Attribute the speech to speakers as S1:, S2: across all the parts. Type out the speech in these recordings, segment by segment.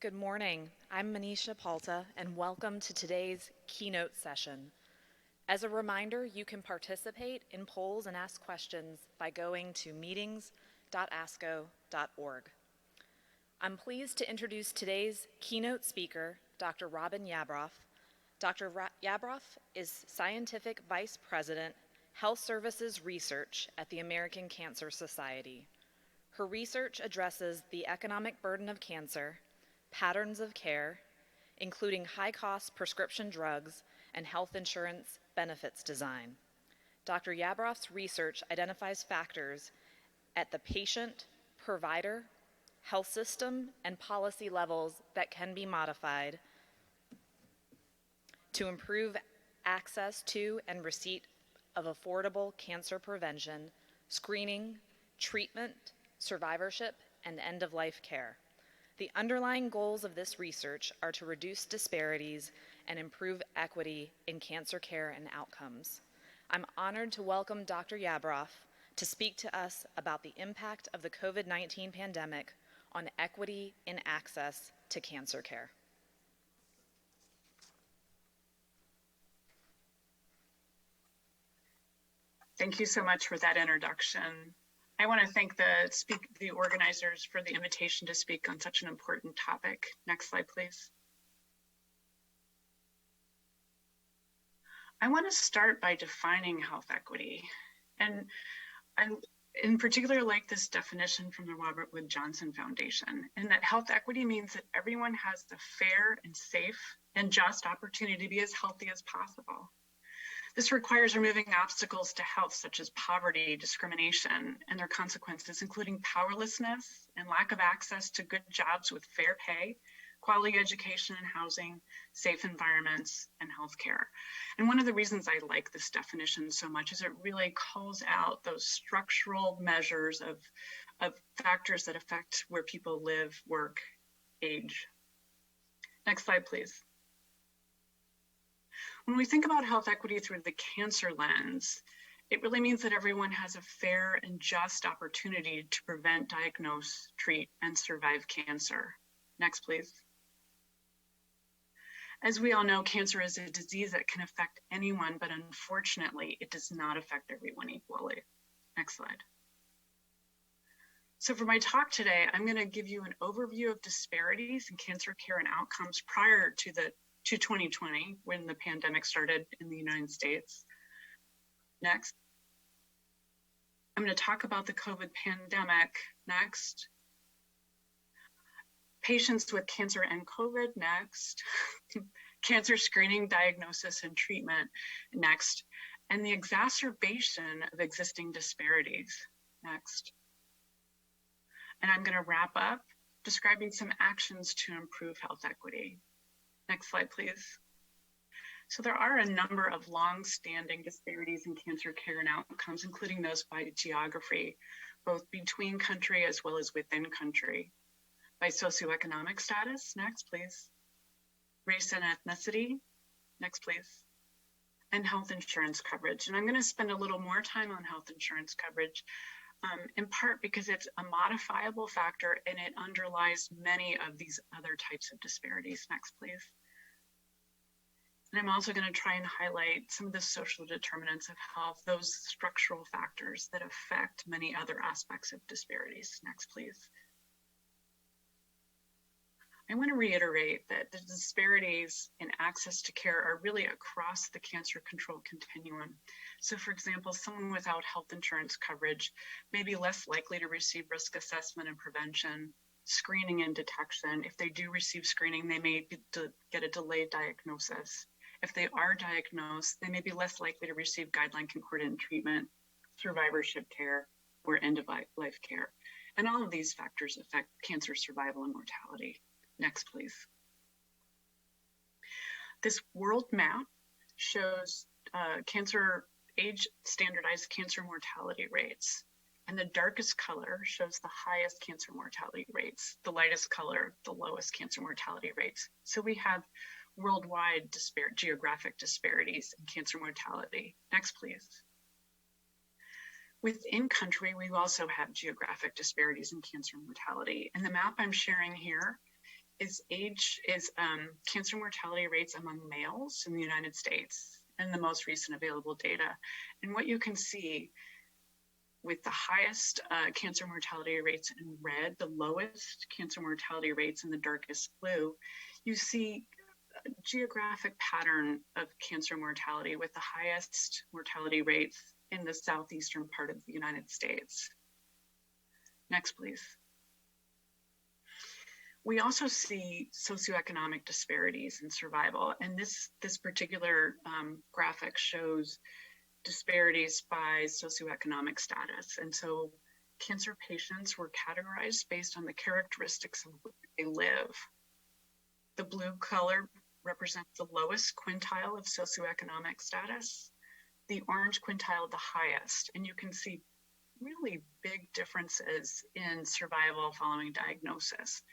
S1: Good morning. I'm Manisha Palta, and welcome to today's keynote session. As a reminder, you can participate in polls and ask questions by going to meetings.asco.org. I'm pleased to introduce today's keynote speaker, Dr. Robin Yabroff. Dr. Yabroff is Scientific Vice President, Health Services Research at the American Cancer Society. Her research addresses the economic burden of cancer, patterns of care, including high-cost prescription drugs and health insurance benefits design. Dr. Yabroff's research identifies factors at the patient, provider, health system, and policy levels that can be modified to improve access to and receipt of affordable cancer prevention, screening, treatment, survivorship, and end-of-life care. The underlying goals of this research are to reduce disparities and improve equity in cancer care and outcomes. I'm honored to welcome Dr. Yabroff to speak to us about the impact of the COVID-19 pandemic on equity in access to cancer care.
S2: Thank you so much for that introduction. I want to thank the organizers for the invitation to speak on such an important topic. Next slide, please. I want to start by defining health equity. And I, in particular, like this definition from the Robert Wood Johnson Foundation, and that health equity means that everyone has the fair and safe and just opportunity to be as healthy as possible. This requires removing obstacles to health such as poverty, discrimination, and their consequences, including powerlessness and lack of access to good jobs with fair pay, quality education and housing, safe environments, and healthcare. And one of the reasons I like this definition so much is it really calls out those structural measures of factors that affect where people live, work, age. Next slide, please. When we think about health equity through the cancer lens, it really means that everyone has a fair and just opportunity to prevent, diagnose, treat, and survive cancer. Next, please. As we all know, cancer is a disease that can affect anyone, but unfortunately, it does not affect everyone equally. Next slide. So for my talk today, I'm going to give you an overview of disparities in cancer care and outcomes prior to 2020, when the pandemic started in the United States. Next. I'm going to talk about the COVID pandemic. Next. Patients with cancer and COVID. Next. Cancer screening, diagnosis, and treatment. Next. And the exacerbation of existing disparities. Next. And I'm going to wrap up describing some actions to improve health equity. Next slide, please. So there are a number of long-standing disparities in cancer care and outcomes, including those by geography, both between country as well as within country. By socioeconomic status, next please. Race and ethnicity, next please. And health insurance coverage. And I'm going to spend a little more time on health insurance coverage, in part because it's a modifiable factor and it underlies many of these other types of disparities. Next, please. And I'm also going to try and highlight some of the social determinants of health, those structural factors that affect many other aspects of disparities. Next, please. I want to reiterate that the disparities in access to care are really across the cancer control continuum. So for example, someone without health insurance coverage may be less likely to receive risk assessment and prevention, screening and detection. If they do receive screening, they may get a delayed diagnosis. If they are diagnosed, they may be less likely to receive guideline-concordant treatment, survivorship care, or end-of-life care. And all of these factors affect cancer survival and mortality. Next, please. This world map shows age-standardized cancer mortality rates. And the darkest color shows the highest cancer mortality rates. The lightest color, the lowest cancer mortality rates. So we have worldwide geographic disparities in cancer mortality. Next, please. Within country, we also have geographic disparities in cancer mortality. And the map I'm sharing here cancer mortality rates among males in the United States and the most recent available data. And what you can see with the highest cancer mortality rates in red, the lowest cancer mortality rates in the darkest blue, you see a geographic pattern of cancer mortality with the highest mortality rates in the southeastern part of the United States. Next, please. We also see socioeconomic disparities in survival, and this particular graphic shows disparities by socioeconomic status. And so cancer patients were categorized based on the characteristics of where they live. The blue color represents the lowest quintile of socioeconomic status, the orange quintile the highest, and you can see really big differences in survival following diagnosis.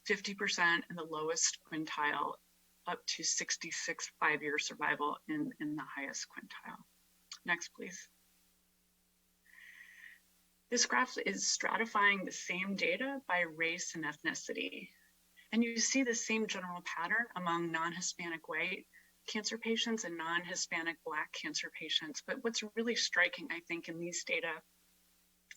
S2: 50% in the lowest quintile, up to 66 5-year survival in the highest quintile. Next, please. This graph is stratifying the same data by race and ethnicity. And you see the same general pattern among non-Hispanic white cancer patients and non-Hispanic Black cancer patients. But what's really striking, I think, in these data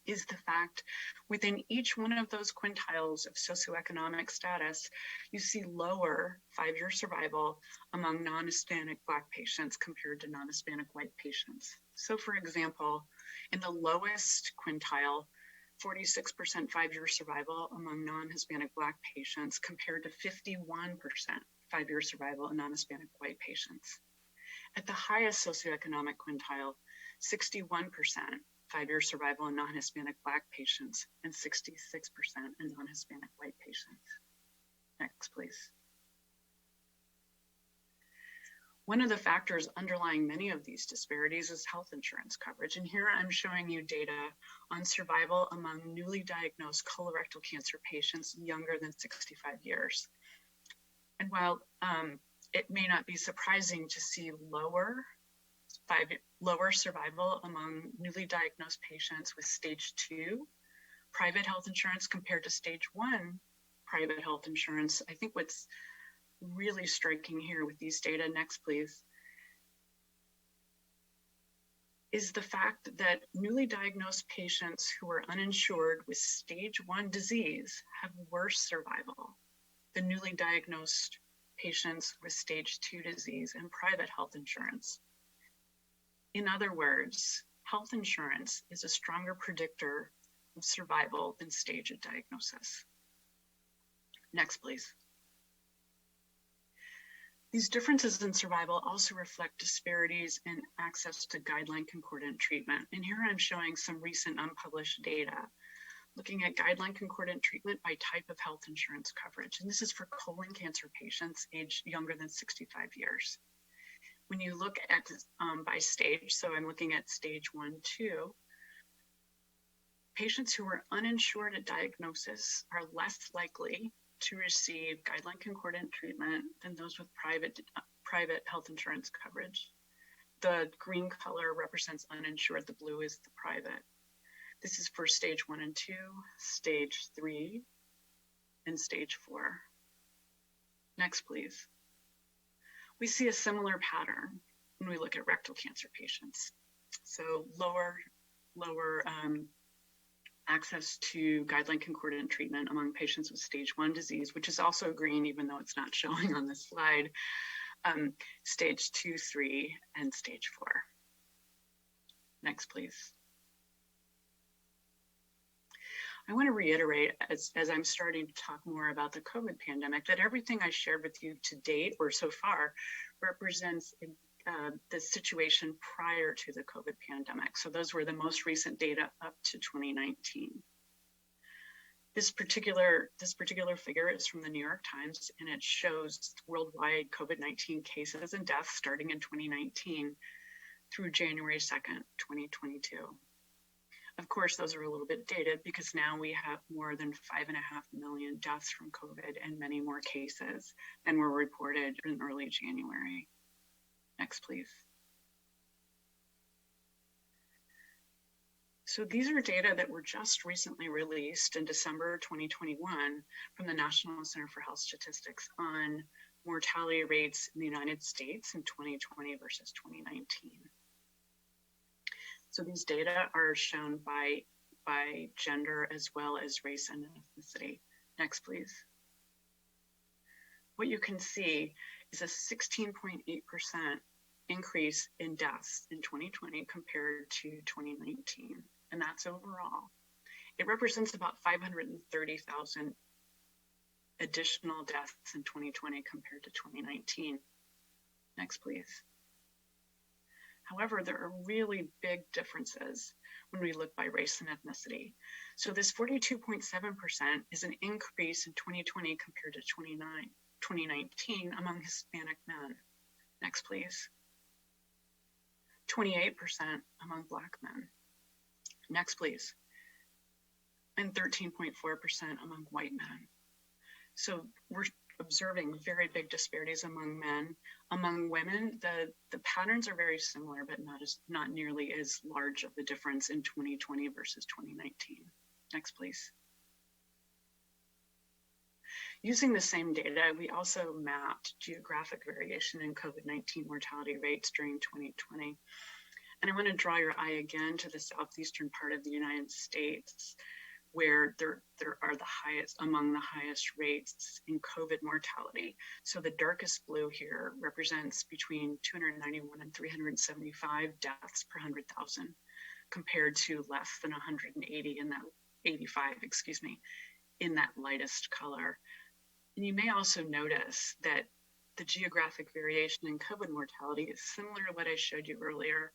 S2: is the fact within each one of those quintiles of socioeconomic status, you see lower 5-year survival among non-Hispanic Black patients compared to non-Hispanic white patients. So for example, in the lowest quintile, 46% 5-year survival among non-Hispanic Black patients compared to 51% 5-year survival in non-Hispanic white patients. At the highest socioeconomic quintile, 61% 5-year survival in non-Hispanic Black patients and 66% in non-Hispanic white patients. Next, please. One of the factors underlying many of these disparities is health insurance coverage. And here I'm showing you data on survival among newly diagnosed colorectal cancer patients younger than 65 years. And while it may not be surprising to see lower survival among newly diagnosed patients with stage 2 private health insurance compared to stage 1 private health insurance, I think what's really striking here with these data, next please, is the fact that newly diagnosed patients who are uninsured with stage 1 disease have worse survival than newly diagnosed patients with stage 2 disease and private health insurance. In other words, health insurance is a stronger predictor of survival than stage of diagnosis. Next, please. These differences in survival also reflect disparities in access to guideline-concordant treatment. And here I'm showing some recent unpublished data looking at guideline-concordant treatment by type of health insurance coverage. And this is for colon cancer patients aged younger than 65 years. When you look at by stage, so I'm looking at stage 1, 2, patients who are uninsured at diagnosis are less likely to receive guideline-concordant treatment than those with private health insurance coverage. The green color represents uninsured, the blue is the private. This is for stage 1 and 2, stage 3, and stage 4. Next, please. We see a similar pattern when we look at rectal cancer patients. So lower access to guideline-concordant treatment among patients with stage 1 disease, which is also green, even though it's not showing on this slide, stage 2, 3, and stage 4. Next, please. I want to reiterate, as I'm starting to talk more about the COVID pandemic, that everything I shared with you to date or so far represents the situation prior to the COVID pandemic. So those were the most recent data up to 2019. This particular figure is from the New York Times, and it shows worldwide COVID-19 cases and deaths starting in 2019 through January 2nd, 2022. Of course, those are a little bit dated because now we have more than 5.5 million deaths from COVID and many more cases than were reported in early January. Next, please. So these are data that were just recently released in December 2021 from the National Center for Health Statistics on mortality rates in the United States in 2020 versus 2019. So these data are shown by gender as well as race and ethnicity. Next, please. What you can see is a 16.8% increase in deaths in 2020 compared to 2019, and that's overall. It represents about 530,000 additional deaths in 2020 compared to 2019. Next, please. However, there are really big differences when we look by race and ethnicity. So this 42.7% is an increase in 2020 compared to 2019 among Hispanic men. Next, please. 28% among Black men. Next, please. And 13.4% among white men. So we're observing very big disparities among men. Among women, the patterns are very similar, but not nearly as large of a difference in 2020 versus 2019. Next, please. Using the same data, we also mapped geographic variation in COVID-19 mortality rates during 2020. And I want to draw your eye again to the southeastern part of the United States, where there are among the highest rates in COVID mortality. So the darkest blue here represents between 291 and 375 deaths per 100,000, compared to less than 180 in that 85, excuse me, in that lightest color. And you may also notice that the geographic variation in COVID mortality is similar to what I showed you earlier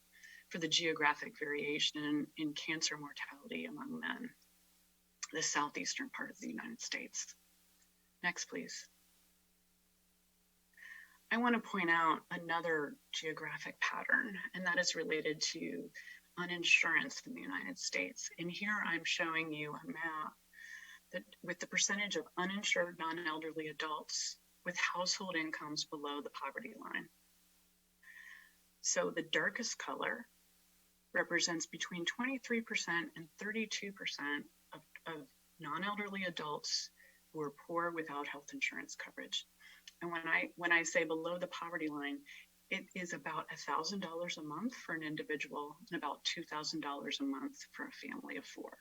S2: for the geographic variation in cancer mortality among men, the southeastern part of the United States. Next, please. I want to point out another geographic pattern, and that is related to uninsurance in the United States. And here I'm showing you a map that with the percentage of uninsured non-elderly adults with household incomes below the poverty line. So the darkest color represents between 23% and 32% of non-elderly adults who are poor without health insurance coverage. And when I say below the poverty line, it is about $1,000 a month for an individual and about $2,000 a month for a family of four.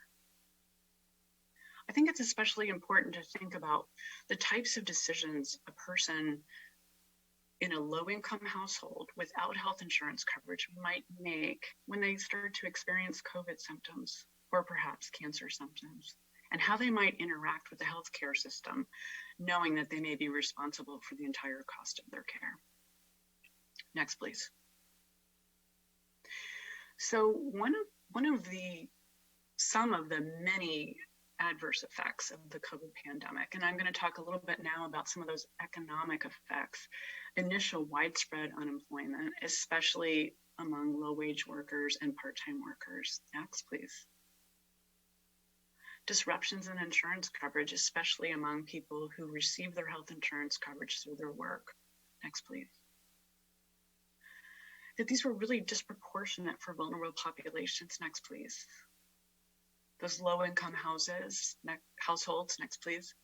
S2: I think it's especially important to think about the types of decisions a person in a low-income household without health insurance coverage might make when they start to experience COVID symptoms or perhaps cancer symptoms, and how they might interact with the healthcare system, knowing that they may be responsible for the entire cost of their care. Next, please. So some of the many adverse effects of the COVID pandemic, and I'm going to talk a little bit now about some of those economic effects. Initial widespread unemployment, especially among low-wage workers and part-time workers. Next, please. Disruptions in insurance coverage, especially among people who receive their health insurance coverage through their work. Next, please. That these were really disproportionate for vulnerable populations. Next, please. Those low-income households, next, please.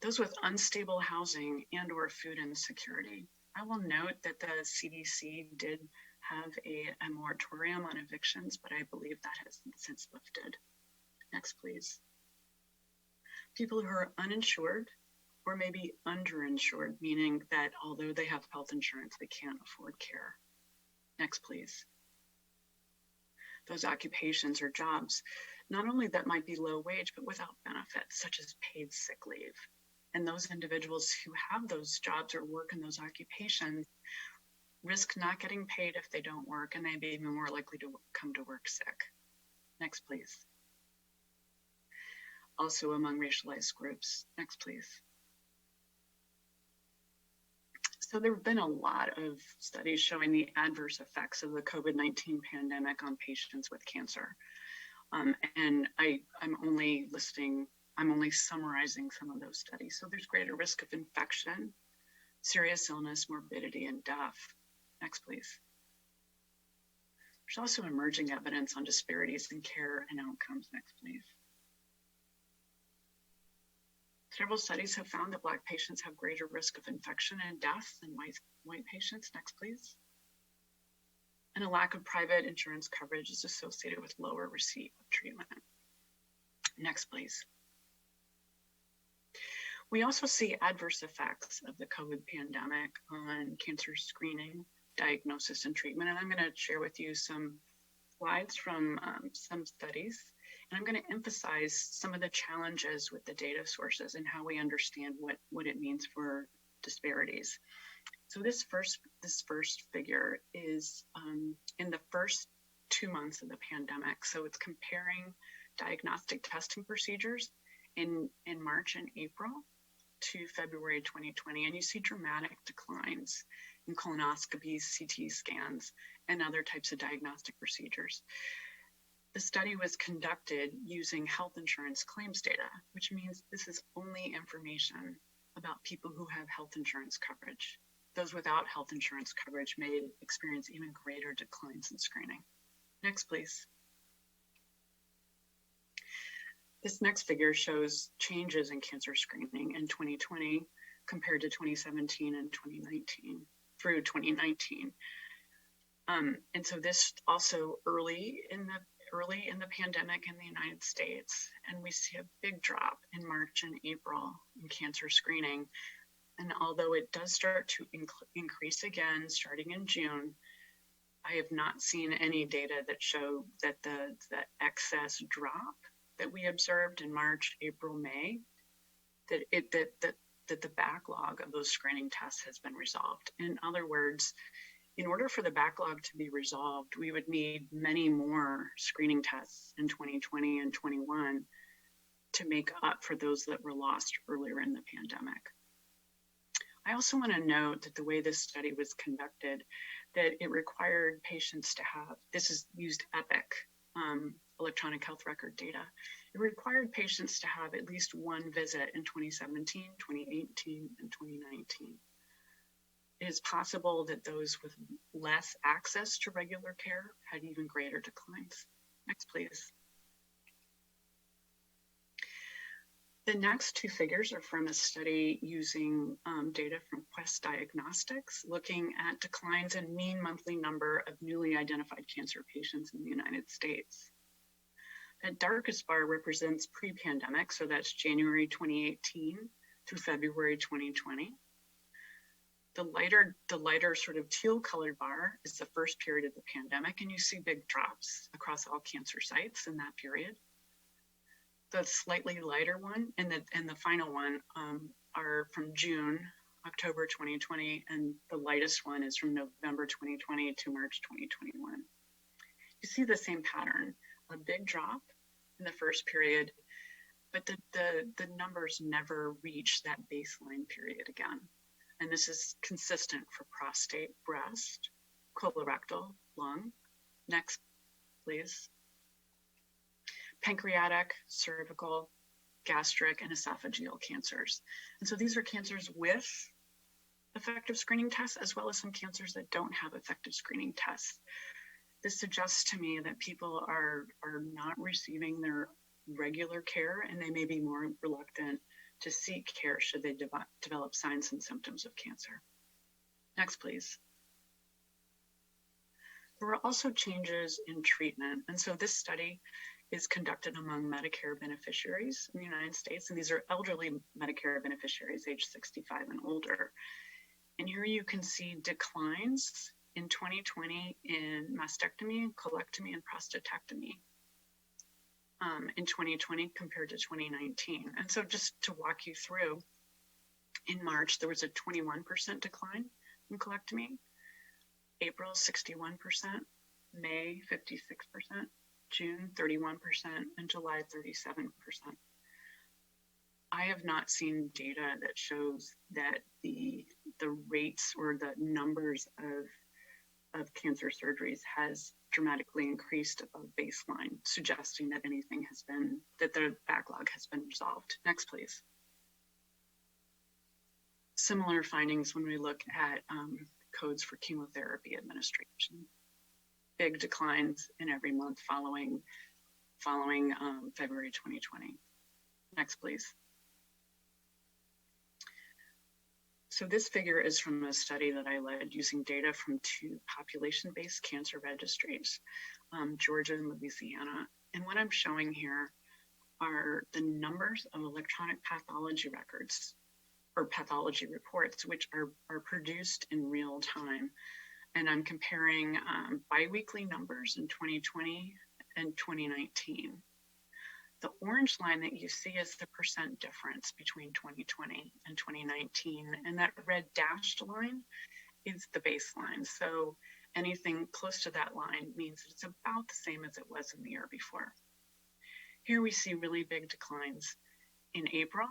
S2: Those with unstable housing and or food insecurity. I will note that the CDC did have a moratorium on evictions, but I believe that has since lifted. Next, please. People who are uninsured or maybe underinsured, meaning that although they have health insurance, they can't afford care. Next, please. Those occupations or jobs, not only that might be low wage, but without benefits, such as paid sick leave. And those individuals who have those jobs or work in those occupations risk not getting paid if they don't work, and they may be more likely to come to work sick. Next, please. Also among racialized groups. Next, please. So there have been a lot of studies showing the adverse effects of the COVID-19 pandemic on patients with cancer. And I'm only summarizing some of those studies. So there's greater risk of infection, serious illness, morbidity, and death. Next, please. There's also emerging evidence on disparities in care and outcomes. Next, please. Several studies have found that Black patients have greater risk of infection and death than white patients. Next, please. And a lack of private insurance coverage is associated with lower receipt of treatment. Next, please. We also see adverse effects of the COVID pandemic on cancer screening, diagnosis, and treatment. And I'm going to share with you some slides from some studies. And I'm going to emphasize some of the challenges with the data sources and how we understand what it means for disparities. So this first figure is in the first 2 months of the pandemic. So it's comparing diagnostic testing procedures in March and April to February 2020. And you see dramatic declines in colonoscopies, CT scans, and other types of diagnostic procedures. The study was conducted using health insurance claims data, which means this is only information about people who have health insurance coverage. Those without health insurance coverage may experience even greater declines in screening. Next, please. This next figure shows changes in cancer screening in 2020 compared to 2017 and 2019 through 2019. And so this also early in the pandemic in the United States, and we see a big drop in March and April in cancer screening. And although it does start to increase again starting in June, I have not seen any data that show that the excess drop that we observed in March, April, May, that the backlog of those screening tests has been resolved. In other words, in order for the backlog to be resolved, we would need many more screening tests in 2020 and 21 to make up for those that were lost earlier in the pandemic. I also want to note that the way this study was conducted, that it required patients to have, this is used EPIC, electronic health record data. It required patients to have at least one visit in 2017, 2018, and 2019. It is possible that those with less access to regular care had even greater declines. Next, please. The next two figures are from a study using data from Quest Diagnostics, looking at declines in mean monthly number of newly identified cancer patients in the United States. The darkest bar represents pre-pandemic, so that's January 2018 through February 2020. The lighter sort of teal colored bar is the first period of the pandemic, and you see big drops across all cancer sites in that period. The slightly lighter one and the final one are from June, October 2020, and the lightest one is from November 2020 to March 2021. You see the same pattern, a big drop in the first period, but the numbers never reach that baseline period again. And this is consistent for prostate, breast, colorectal, lung. Next, please. Pancreatic, cervical, gastric, and esophageal cancers. And so these are cancers with effective screening tests, as well as some cancers that don't have effective screening tests. This suggests to me that people are not receiving their regular care, and they may be more reluctant to seek care should they develop signs and symptoms of cancer. Next, please. There were also changes in treatment. And so this study is conducted among Medicare beneficiaries in the United States. And these are elderly Medicare beneficiaries age 65 and older. And here you can see declines in 2020 in mastectomy, colectomy, and prostatectomy. In 2020 compared to 2019. And so just to walk you through, in March, there was a 21% decline in colectomy, April, 61%, May, 56%, June, 31%, and July, 37%. I have not seen data that shows that the rates or the numbers of cancer surgeries has dramatically increased above baseline, suggesting that that the backlog has been resolved. Next, please. Similar findings when we look at codes for chemotherapy administration. big declines in every month following February 2020. Next, please. So this figure is from a study that I led using data from 2 population-based cancer registries, Georgia and Louisiana. And what I'm showing here are the numbers of electronic pathology records or pathology reports, which are produced in real time. And I'm comparing biweekly numbers in 2020 and 2019. The orange line that you see is the percent difference between 2020 and 2019. And that red dashed line is the baseline. So anything close to that line means it's about the same as it was in the year before. Here we see really big declines in April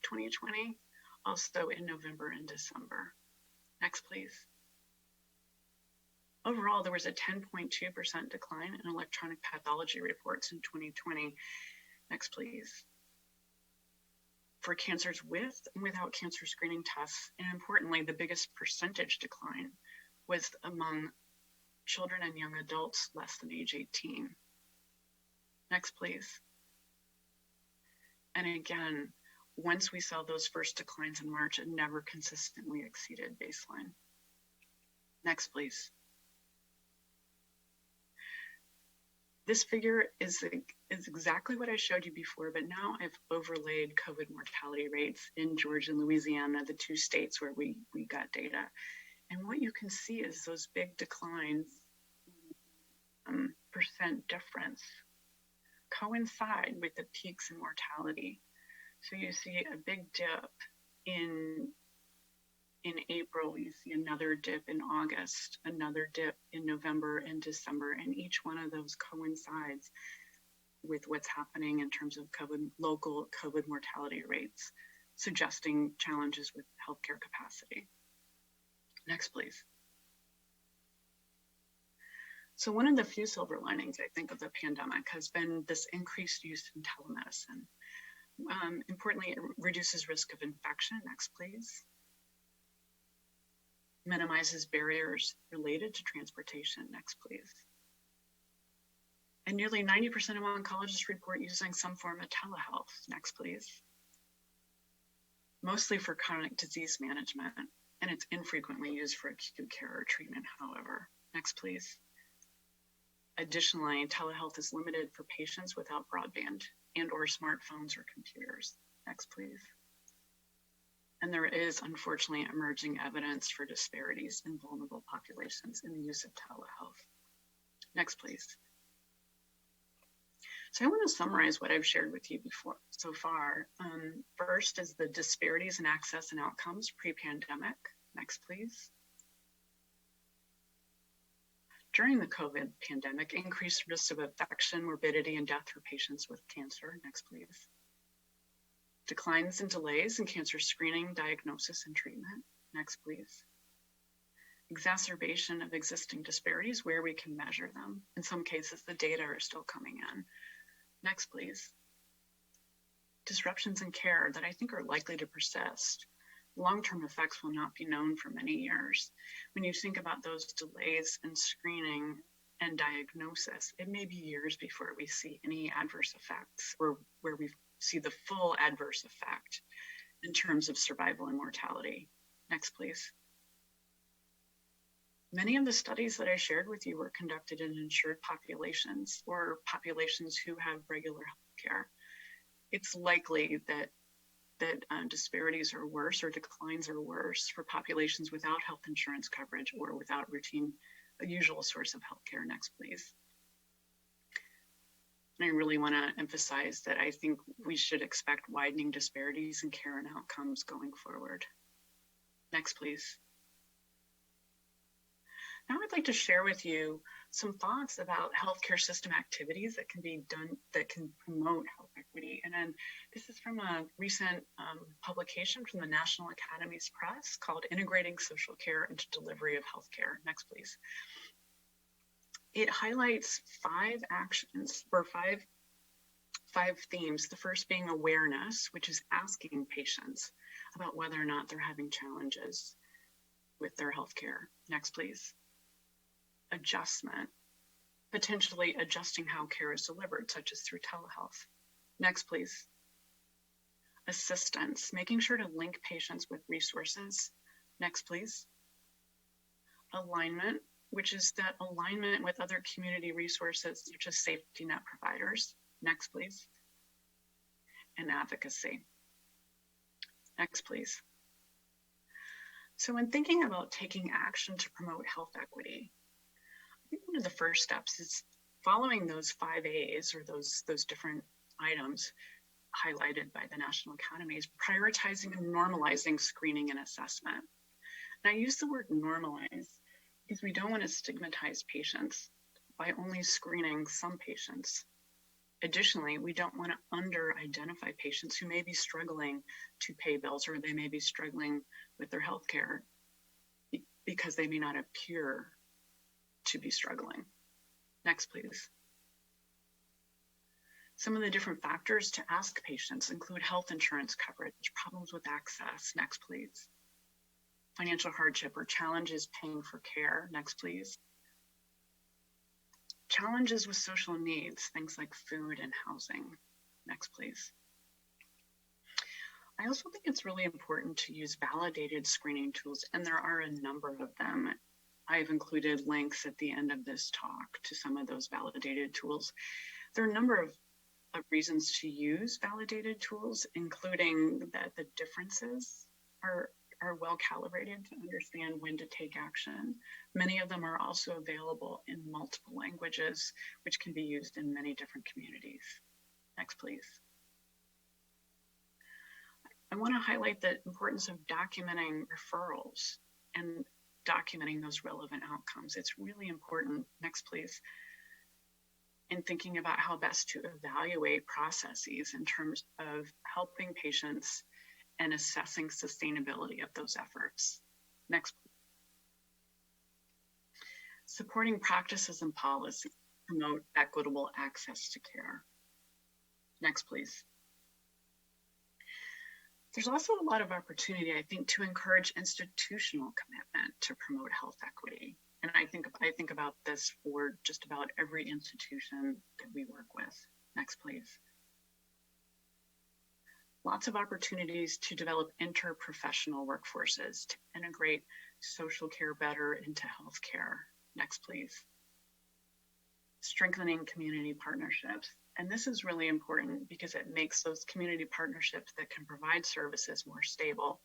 S2: 2020, also in November and December. Next, please. Overall, there was a 10.2% decline in electronic pathology reports in 2020. Next, please. For cancers with and without cancer screening tests, and importantly, the biggest percentage decline was among children and young adults less than age 18. Next, please. And again, once we saw those first declines in March, it never consistently exceeded baseline. Next, please. This figure is exactly what I showed you before, but now I've overlaid COVID mortality rates in Georgia and Louisiana, the 2 states where we got data. And what you can see is those big declines, percent difference, coincide with the peaks in mortality. So you see a big dip in April, you see another dip in August, another dip in November and December, and each one of those coincides with what's happening in terms of local COVID mortality rates, suggesting challenges with healthcare capacity. Next, please. So one of the few silver linings, I think, of the pandemic has been this increased use in telemedicine. Importantly, it reduces risk of infection. Next, please. Minimizes barriers related to transportation. Next, please. And nearly 90% of oncologists report using some form of telehealth. Next, please. Mostly for chronic disease management, and it's infrequently used for acute care or treatment, however. Next, please. Additionally, telehealth is limited for patients without broadband and or smartphones or computers. Next, please. And there is, unfortunately, emerging evidence for disparities in vulnerable populations in the use of telehealth. Next, please. So I want to summarize what I've shared with you before so far. First is the disparities in access and outcomes pre-pandemic. Next, please. During the COVID pandemic, increased risks of infection, morbidity, and death for patients with cancer. Next, please. Declines and delays in cancer screening, diagnosis, and treatment. Next, please. Exacerbation of existing disparities where we can measure them. In some cases, the data are still coming in. Next, please. Disruptions in care that I think are likely to persist. Long-term effects will not be known for many years. When you think about those delays in screening and diagnosis, it may be years before we see any adverse effects or where we see the full adverse effect in terms of survival and mortality. Next, please. Many of the studies that I shared with you were conducted in insured populations or populations who have regular health care. It's likely that disparities are worse or declines are worse for populations without health insurance coverage or without a usual source of healthcare. Next, please. And I really want to emphasize that I think we should expect widening disparities in care and outcomes going forward. Next, please. Now I'd like to share with you some thoughts about healthcare system activities that can be done that can promote health equity. And then this is from a recent publication from the National Academies Press called Integrating Social Care into Delivery of Healthcare. Next, please. It highlights 5 actions or five themes. The first being awareness, which is asking patients about whether or not they're having challenges with their healthcare. Next, please. Adjustment, potentially adjusting how care is delivered, such as through telehealth. Next, please. Assistance, making sure to link patients with resources. Next, please. Alignment, which is that alignment with other community resources, such as safety net providers. Next, please. And advocacy. Next, please. So when thinking about taking action to promote health equity, I think one of the first steps is following those 5 A's, or those different items highlighted by the National Academies, prioritizing and normalizing screening and assessment. And I use the word normalize because we don't want to stigmatize patients by only screening some patients. Additionally, we don't want to under-identify patients who may be struggling to pay bills, or they may be struggling with their health care because they may not appear to be struggling. Next, please. Some of the different factors to ask patients include health insurance coverage, problems with access. Next, please. Financial hardship or challenges paying for care. Next, please. Challenges with social needs, things like food and housing. Next, please. I also think it's really important to use validated screening tools, and there are a number of them. I've included links at the end of this talk to some of those validated tools. There are a number of reasons to use validated tools, including that the differences are well calibrated to understand when to take action. Many of them are also available in multiple languages, which can be used in many different communities. Next, please. I want to highlight the importance of documenting referrals and documenting those relevant outcomes. It's really important. Next, please. In thinking about how best to evaluate processes in terms of helping patients and assessing sustainability of those efforts. Next. Supporting practices and policy to promote equitable access to care. Next, please. There's also a lot of opportunity, I think, to encourage institutional commitment to promote health equity. And I think about this for just about every institution that we work with. Next, please. Lots of opportunities to develop interprofessional workforces to integrate social care better into healthcare. Next, please. Strengthening community partnerships. And this is really important because it makes those community partnerships that can provide services more stable,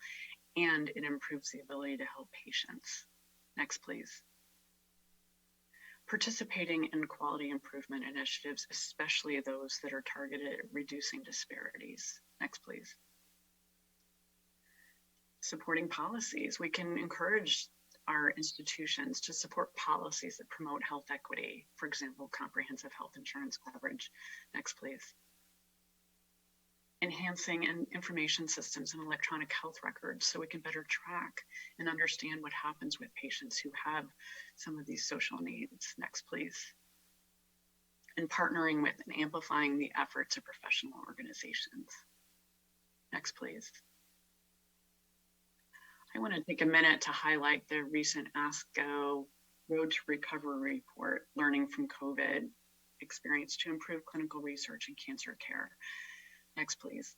S2: and it improves the ability to help patients. Next, please. Participating in quality improvement initiatives, especially those that are targeted at reducing disparities. Next, please. Supporting policies. We can encourage our institutions to support policies that promote health equity, for example, comprehensive health insurance coverage. Next, please. Enhancing information systems and electronic health records so we can better track and understand what happens with patients who have some of these social needs. Next, please. And partnering with and amplifying the efforts of professional organizations. Next, please. I want to take a minute to highlight the recent ASCO Road to Recovery report, Learning from COVID Experience to Improve Clinical Research in Cancer Care. Next, please.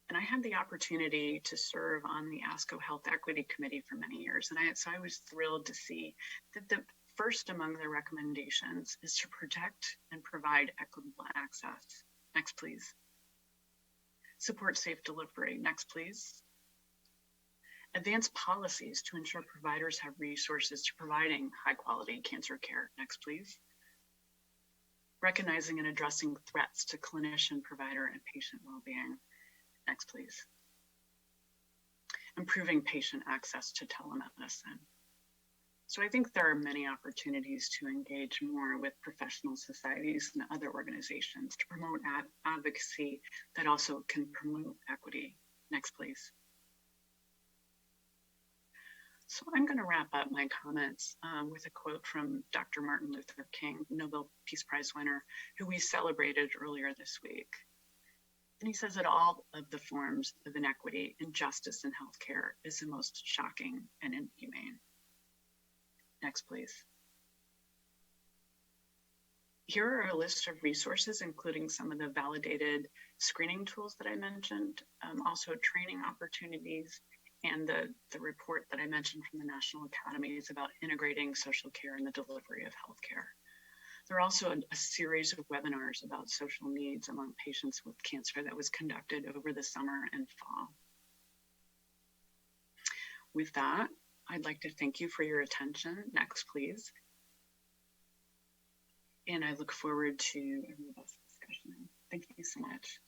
S2: And I had the opportunity to serve on the ASCO Health Equity Committee for many years. And so I was thrilled to see that the first among the recommendations is to protect and provide equitable access. Next, please. Support safe delivery. Next, please. Advance policies to ensure providers have resources to providing high quality cancer care. Next, please. Recognizing and addressing threats to clinician, provider, and patient well-being. Next, please. Improving patient access to telemedicine. So I think there are many opportunities to engage more with professional societies and other organizations to promote advocacy that also can promote equity. Next, please. So I'm going to wrap up my comments with a quote from Dr. Martin Luther King, Nobel Peace Prize winner, who we celebrated earlier this week. And he says that all of the forms of inequity, injustice in healthcare is the most shocking and inhumane. Next, please. Here are a list of resources, including some of the validated screening tools that I mentioned, also training opportunities, and the report that I mentioned from the National Academies about integrating social care in the delivery of healthcare. There are also a series of webinars about social needs among patients with cancer that was conducted over the summer and fall. With that, I'd like to thank you for your attention. Next, please. And I look forward to a robust discussion. Thank you so much.